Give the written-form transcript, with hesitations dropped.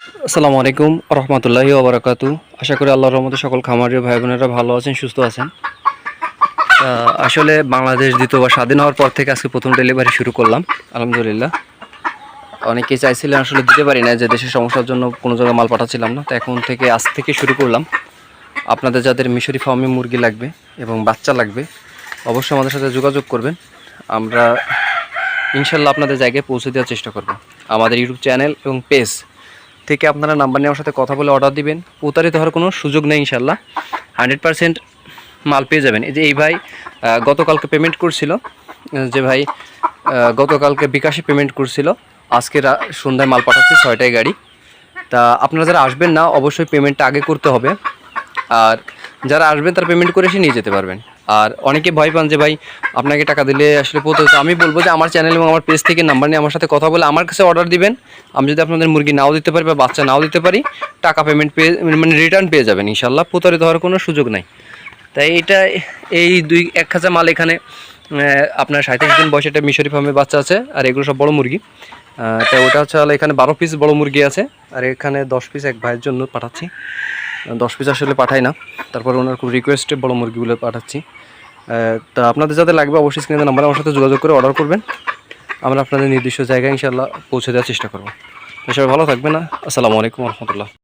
আসসালামু আলাইকুম রহমতুল্লাহি ওবরাকাতু। আশা করি আল্লাহর রহমতে সকল খামারি ভাই বোনেরা ভালো আছেন, সুস্থ আছেন। আসলে বাংলাদেশ দ্বিতীয়বার স্বাধীন হওয়ার পর থেকে আজকে প্রথম ডেলিভারি শুরু করলাম, আলহামদুলিল্লাহ। অনেকেই চাইছিলেন, আসলে দিতে পারি না, যে দেশের সমস্যার জন্য কোনো জায়গায় মাল পাঠাচ্ছিলাম না। তো এখন থেকে আজ থেকে শুরু করলাম। আপনাদের যাদের মিশরি ফার্মে মুরগি লাগবে এবং বাচ্চা লাগবে, অবশ্যই আমাদের সাথে যোগাযোগ করবেন। আমরা ইনশাল্লাহ আপনাদের জায়গায় পৌঁছে দেওয়ার চেষ্টা করব। আমাদের ইউটিউব চ্যানেল এবং পেজ থেকে আপনারা নাম্বার নিয়ে আমার সাথে কথা বলে অর্ডার দিবেন। প্রতারিত হওয়ার কোনো সুযোগ নেই, ইনশাল্লাহ 100% মাল পেয়ে যাবেন। এই ভাই গতকালকে পেমেন্ট করছিল, যে ভাই গতকালকে বিকাশে পেমেন্ট করছিল, আজকে সন্ধ্যায় মাল পাঠাচ্ছে 6টায় গাড়ি। তা আপনারা যারা আসবেন না, অবশ্যই পেমেন্টটা আগে করতে হবে। আর যারা আসবেন তারা পেমেন্ট করে এসে নিয়ে যেতে পারবেন। আর অনেকে ভয় পান যে ভাই আপনাকে টাকা দিলে আসলে প্রতারিত। আমি বলবো যে আমার চ্যানেল এবং আমার পেজ থেকে নাম্বার নিয়ে আমার সাথে কথা বলে আমার কাছে অর্ডার দিবেন। আমি যদি আপনাদের মুরগি নাও দিতে পারি বা বাচ্চা নাও দিতে পারি, টাকা পেমেন্ট পেয়ে মানে রিটার্ন পেয়ে যাবেন ইনশাল্লাহ। প্রতারিত হওয়ার কোনো সুযোগ নাই। তাই এটা এই 1 খাঁচা মাল এখানে আপনার 37 দিন বয়সে একটা মিশরি ফার্মে বাচ্চা আছে। আর এগুলো সব বড় মুরগি। তাই ওটা হচ্ছে এখানে 12 পিস বড় মুরগি আছে। আর এখানে 10 পিস এক ভাইয়ের জন্য পাঠাচ্ছি। 10 পিস আসলে পাঠাই না, তারপর ওনার খুব রিকোয়েস্টে বড় মুরগিগুলো পাঠাচ্ছি। তা আপনাদের যাতে লাগবে অবশ্যই স্ক্রিনে নাম্বারে আমার সাথে যোগাযোগ করে অর্ডার করবেন। আমরা আপনাদের নির্দিষ্ট জায়গায় ইনশাআল্লাহ পৌঁছে দেওয়ার চেষ্টা করব। সবাই ভালো থাকবেন। আসসালামু আলাইকুম রহমতুল্লাহ।